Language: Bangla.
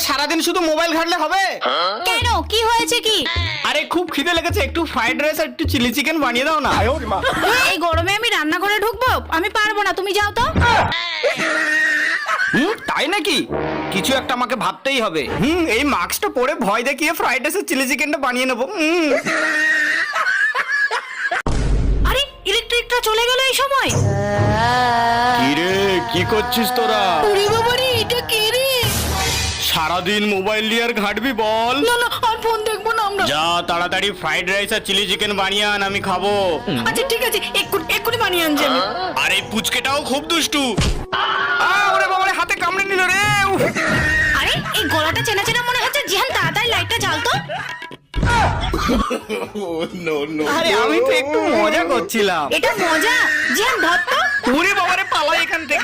সারাদিন শুধু মোবাইল ঘাটলে হবে? কেন, কি হয়েছে কি? আরে খুব খিদে লেগেছে, একটু ফ্রাইড রাইস আর একটু চিলি চিকেন বানিয়ে দাও না। এই গরমে আমি রান্নাঘরে ঢুকবো? আমি পারবো না, তুমি যাও তো। তাই নাকি? কিছু একটা আমাকে ভাবতেই হবে। এই মাস্কটা পরে ভয় দেখিয়ে ফ্রাইড রাইস আর চিলি চিকেনটা বানিয়ে নেবো। আরে ইলেকট্রিকটা চলে গেল এই সময়। কি রে, কি করছিস তোরা? ওরে বাবারে, এটা কে রে? সারাদিন মোবাইল নিয়ে আর ঘাটবি বল? না না, আর ফোন দেখবো না আমরা। যা তাড়াতাড়ি ফ্রাইড রাইস আর চিলি চিকেন বানিয়ে আন, আমি খাবো। আচ্ছা ঠিক আছে, এক্ষুনি বানিয়ে আনছি আমি। আর এই পুচকেটাও খুব দুষ্টু। ওরে বাবারে, হাতে কামড়ে নিল রে। আরে এই গলাটা চেনা চেনা মনে হচ্ছে। জিহান তাড়াতাড়ি লাইটটা জ্বাল তো। আরে আমি তো একটু মজা করছিলাম। এটা মজা? জিহান ধর তো। ওরে বাবারে, পালাই এখান থেকে।